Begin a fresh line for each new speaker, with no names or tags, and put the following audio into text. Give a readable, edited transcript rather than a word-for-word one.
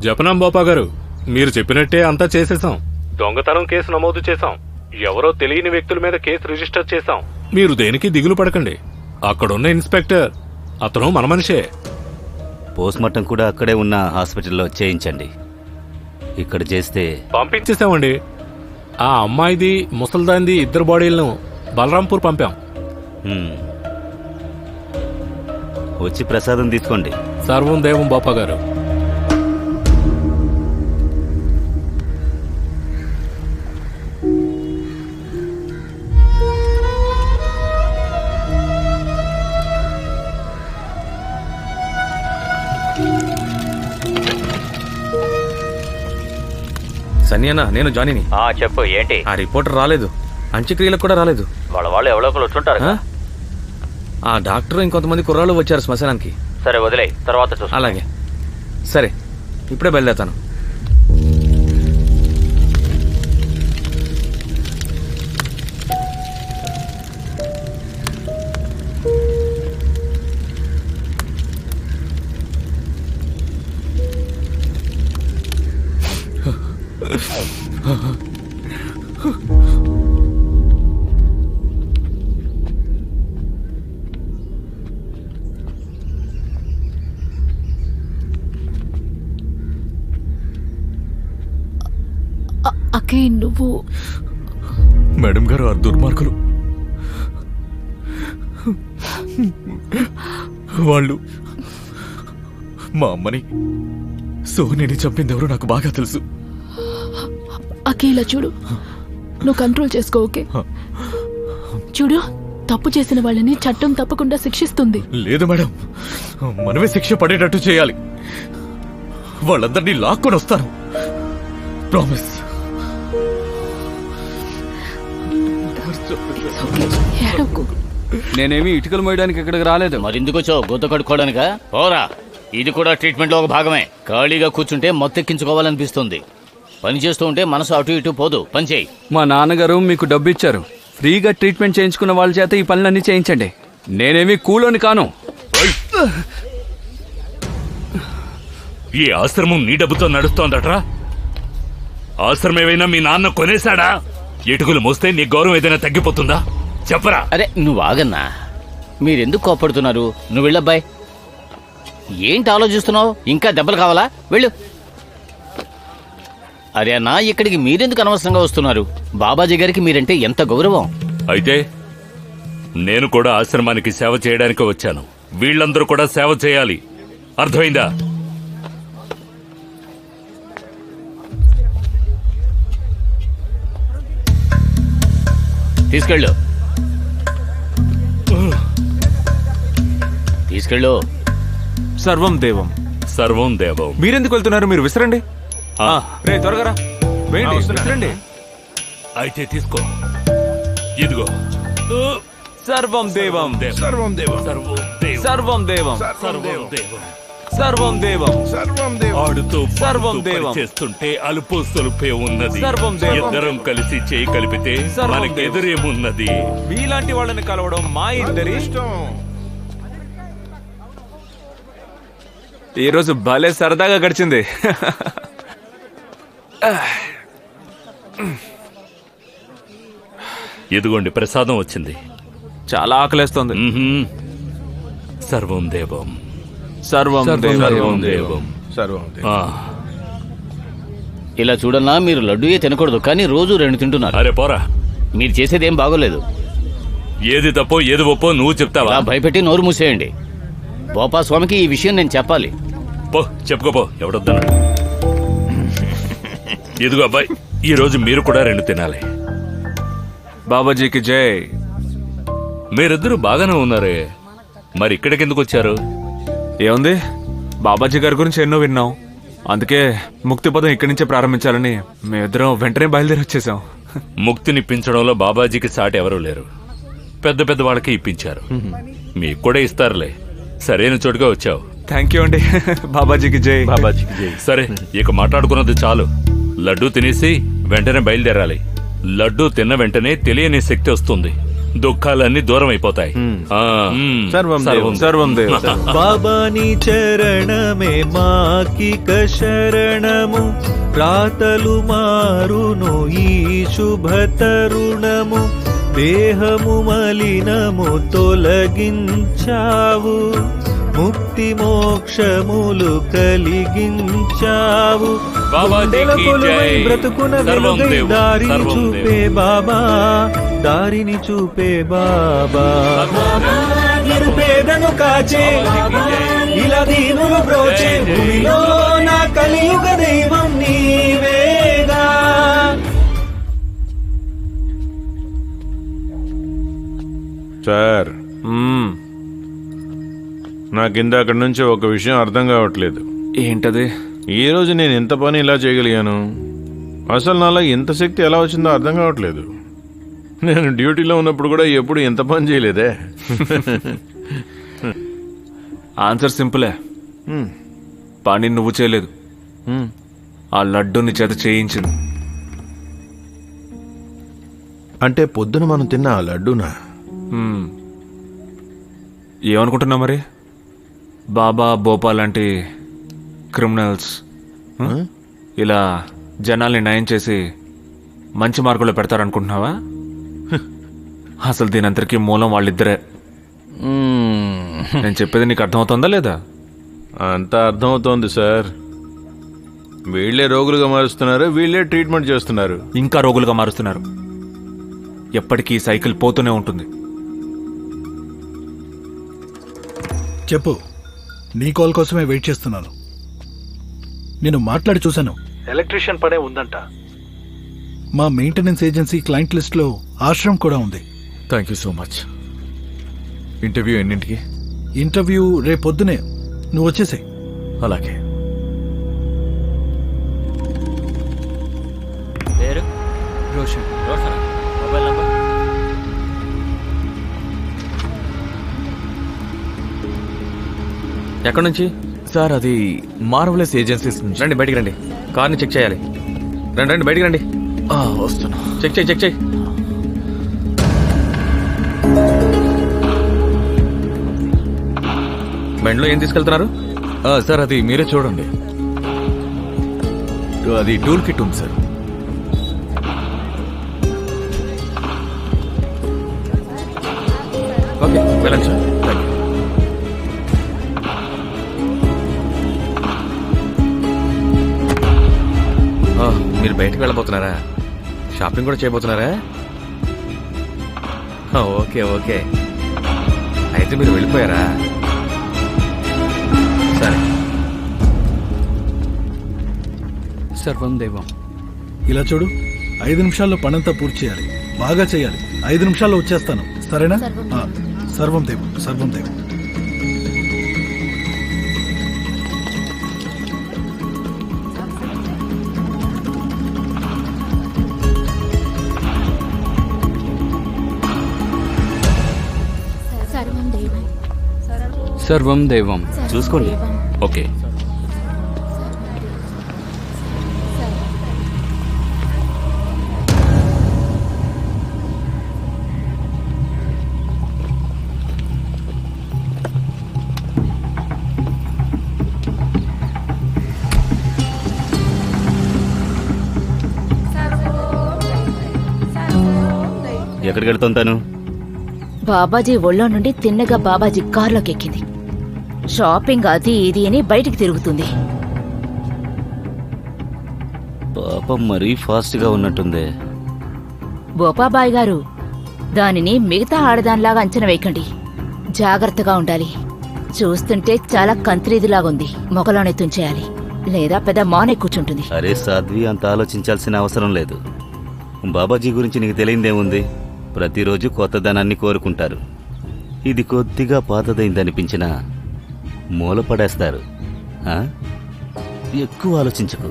జపనం బాపా గారు, మీరు చెప్పినట్టే అంతా చేసేసాం. దొంగతనం కేసు నమోదు చేశాం. ఎవరో తెలియని వ్యక్తుల మీద కేసు రిజిస్టర్ చేశాం. మీరు దేనికి దిగులు పడకండి. అక్కడున్న ఇన్స్పెక్టర్ అతను మన మనిషే.
పోస్ట్మార్టం కూడా అక్కడే ఉన్న హాస్పిటల్లో చేయించండి. ఇక్కడ చేస్తే
పంపించేసామండి. ఆ అమ్మాయిది ముసల్దాంది ఇద్దరు బాడీలను బలరాంపూర్ పంపాం.
వచ్చి ప్రసాదం తీసుకోండి.
సర్వం దేవం బాపా గారు.
సన్నీ అన్న, నేను జానీని.
చెప్పు, ఏంటి?
ఆ రిపోర్టర్ రాలేదు, అంత్యక్రియలకు కూడా రాలేదు.
వాళ్ళు ఎవరో ఒకరు వచ్చుంటారు.
ఆ డాక్టర్ ఇంకొంతమంది కుర్రాళ్ళు వచ్చారు శ్మశానానికి.
సరే వదిలే, తర్వాత చూస్తా.
అలాగే, సరే ఇప్పుడే బయలుదేరుతాను.
అకే, నువ్వు
మేడం గారు, ఆ దుర్మార్గులు వాళ్ళు మా అమ్మని సోనిని చంపింది ఎవరో నాకు బాగా తెలుసు.
అకే, ఇలా చూడు, నువ్వు కంట్రోల్ చేసుకో. ఓకే, చూడు, తప్పు చేసిన వాళ్ళని చట్టం తప్పకుండా శిక్షిస్తుంది.
లేదు మేడం, మనమే శిక్ష పడేటట్టు చేయాలి. వాళ్ళందరినీ లాక్కొని వస్తాను, ప్రామిస్.
నేనేమి ఇటుకలు మోయడానికి ఇక్కడికి రాలేదు.
మరెందుకు వచ్చావు? గుద్ద కడుక్కోవడానికా? పోరా, ఇది కూడా ట్రీట్మెంట్ లో ఒక భాగమే. ఖాళీగా కూర్చుంటే మొత్తెక్కించుకోవాలనిపిస్తుంది. పని చేస్తూ ఉంటే మనసు అటు ఇటు పోదు. పని చేయి.
మా నాన్నగారు మీకు డబ్బు ఇచ్చారు. ఫ్రీగా ట్రీట్మెంట్ చేయించుకున్న వాళ్ళ చేత ఈ పనులన్నీ చేయించండి. నేనేమి కూలోని కాను.
ఈ ఆశ్రమం నీ డబ్బుతో నడుస్తోందట్రా? ఆశ్రమం ఏమైనా మీ నాన్న కొనేశాడా? ఇటుకలు మోస్తే నీ గౌరవం ఏదైనా తగ్గిపోతుందా? చెప్పరా.
అరే నువ్వు ఆగన్నా, మీరెందుకు కోప్పడుతున్నారు? నువ్వు వెళ్ళబ్బాయ్. ఏంటి ఆలోచిస్తున్నావు? ఇంకా దెబ్బలు కావాలా? వెళ్ళు. అరే అన్నా, ఇక్కడికి మీరెందుకు అనవసరంగా వస్తున్నారు? బాబాజీ గారికి మీరంటే ఎంత గౌరవం.
అయితే నేను కూడా ఆశ్రమానికి సేవ చేయడానికి వచ్చాను. వీళ్ళందరూ కూడా సేవ చేయాలి, అర్థమైందా?
తీసుకెళ్ళు, తీసుకెళ్ళు.
సర్వం దేవం.
సర్వం దేవం.
మీరెందుకు వెళ్తున్నారు? మీరు విసరండి. రే త్వరగా రా, విసరండి.
అయితే తీసుకో, ఇదిగో.
సర్వం దేవం.
సర్వం దేవం.
సర్వం దేవం.
సర్వం దేవం.
సర్వం దేవం.
ఆడుతూ
సర్వం దేవం
చేస్తుంటే అలుపు సొలుపే ఉన్నది.
సర్వం దేవం.
ఇద్దరం కలిసి చేయి కలిపితే మనకి ఎదురేమున్నది?
మీలాంటి వాళ్ళని కలవడం మా ఇద్దరి ఇష్టం. ఈరోజు భలే సరదాగా గడిచింది.
ఇదిగోండి, ప్రసాదం వచ్చింది.
చాలా ఆకలేస్తోంది.
సర్వం దేవం.
సర్వం
సర్వం దేవం.
ఇలా చూడన్నా, మీరు లడ్డూయే తినకూడదు, కానీ రోజు 2 తింటున్నారు.
అరే పోరా,
మీరు చేసేదేం బాగోలేదు.
ఏది తప్పో ఏది ఒప్పో నువ్వు చెప్తావా?
భయపెట్టి నోరు మూసేయండి. బోపా స్వామికి ఈ విషయం నేను చెప్పాలి.
పో, చెప్పుకోపో, ఎవడొద్దన్నాడు? ఇదిగో అబ్బాయి, ఈ రోజు మీరు కూడా 2 తినాలి.
బాబాజీకి జై.
మీరిద్దరూ బాగానే ఉన్నారే, మరి ఇక్కడికి ఎందుకు వచ్చారు?
ఏముంది, బాబాజీ గారి గురించి ఎన్నో విన్నాం. అందుకే ముక్తి పదం ఇక్కడి నుంచే ప్రారంభించాలని మేమిద్దరం వెంటనే బయలుదేరి వచ్చేసాం.
ముక్తినిప్పించడంలో బాబాజీకి సాటి ఎవరూ లేరు. పెద్ద పెద్ద వాళ్ళకి ఇప్పించారు, మీకు కూడా ఇస్తారులే. సరైన చోటుగా వచ్చావు.
థ్యాంక్ యూ అండి. బాబాజీకి జై.
బాబాజీకి జై. సరే, ఇక మాట్లాడుకున్నది చాలు. లడ్డూ తినేసి వెంటనే బయలుదేరాలి. లడ్డూ తిన్న వెంటనే తెలియని శక్తి వస్తుంది. దుఃఖాలన్నీ దూరం అయిపోతాయి.
సర్వం దేవం, సర్వం దేవం.
బాబా నీ చరణమే మాకిక శరణము, రాతలు మారును ఈ శుభ తరుణము, దేహము మలినము తొలగించావు, ముక్తి మోక్షములు కలిగించావు, బ్రతుకున వెలుగై దారిని చూపే బాబా, దారిని చూపే బాబా, నిరుపేదను కాచే ఇలా దీనులు బ్రోచే, భూమిలో నా కలియుగ దైవం నీవేగా.
సార్, నాకింద అక్కడి నుంచి ఒక విషయం అర్థం కావట్లేదు.
ఏంటది?
ఈ రోజు నేను ఎంత పని ఇలా చేయగలిగాను? అసలు నాలో ఇంత శక్తి ఎలా వచ్చిందో అర్థం కావట్లేదు. నేను డ్యూటీలో ఉన్నప్పుడు కూడా ఎప్పుడు ఎంత పని చేయలేదే.
ఆన్సర్ సింపులే. పని నువ్వు చేయలేదు, ఆ లడ్డు నీ చేత చేయించింది.
అంటే పొద్దున మనం తిన్న ఆ లడ్డూనా?
ఏమనుకుంటున్నావు మరి? బాబా భోపాల్ లాంటి క్రిమినల్స్ ఇలా జనాల్ని నయం చేసి మంచి మార్గంలో పెడతారనుకుంటున్నావా? అసలు దీనంతరికి మూలం వాళ్ళిద్దరే. నేను చెప్పేది నీకు అర్థమవుతుందా లేదా?
అంతా అర్థమవుతోంది సార్. వీళ్ళే రోగులుగా మారుస్తున్నారు, వీళ్ళే ట్రీట్మెంట్ చేస్తున్నారు.
ఇంకా రోగులుగా మారుస్తున్నారు. ఎప్పటికీ సైకిల్ పోతూనే ఉంటుంది.
చెప్పు, నీ కాల్ కోసమే వెయిట్ చేస్తున్నాను. నేను మాట్లాడి చూశాను, ఎలక్ట్రీషియన్ పనే ఉందంట. మా మెయింటెనెన్స్ ఏజెన్సీ క్లయింట్ లిస్ట్లో ఆశ్రమ్ కూడా ఉంది.
Thank you so much. Interview ఎన్నింటికి?
ఇంటర్వ్యూ రేపొద్దునే, నువ్వు వచ్చేసాయి.
అలాగే.
పేరు? రోషన్. రోషన్. Mobile number? ఎక్కడి నుంచి
సార్? అది మార్వలెస్ ఏజెన్సీస్ నుంచి.
రండి, బయటికి రండి. కార్ని చెక్ చేయాలి. రండి రండి, బయటికి రండి.
వస్తున్నా.
చెక్ చేయి, చెక్ చేయి. బండిలో ఏం తీసుకెళ్తున్నారు?
సార్ అది మీరే చూడండి. అది టూల్ కిట్ ఉంది సార్.
ఓకే, వెళ్ళండి సార్.
Thank you.
మీరు బయటకు వెళ్ళబోతున్నారా? షాపింగ్ కూడా చేయబోతున్నారా? ఓకే ఓకే, అయితే మీరు వెళ్ళిపోయారా? సరే.
సర్వం దేవం.
ఇలా చూడు, 5 నిమిషాల్లో పనంతా పూర్తి చేయాలి, బాగా చేయాలి. 5 నిమిషాల్లో వచ్చేస్తాను, సరేనా? సర్వం దేవం, సర్వం దేవం.
సర్వం దేవం.
చూసుకోండి.
ఓకే.
ఎక్కడికి వెళ్తాను తను?
బాబాజీ ఒళ్ళో నుండి తిన్నగా బాబాజీ కారులోకి ఎక్కింది. షాపింగ్ అది ఇది అని బయటికి తిరుగుతుంది.
పాపం మరీ ఫాస్ట్గా ఉన్నట్టుందే.
బోపాబాయ్ గారు, దానిని మిగతా ఆడదానిలాగా అంచనా వేయకండి. జాగ్రత్తగా ఉండాలి. చూస్తుంటే చాలా కంత్రీదిలాగుంది. మొగలోనే తుంచేయాలి, లేదా పెద్ద మానే కూర్చుంటుంది.
అరే సాధ్వి, అంత ఆలోచించాల్సిన అవసరం లేదు. బాబాజీ గురించి నీకు తెలియదేముంది? ప్రతిరోజు కొత్తదనాన్ని కోరుకుంటారు. ఇది కొద్దిగా పాతదైందనిపించినా మూలపడేస్తారు. ఎక్కువ ఆలోచించకు.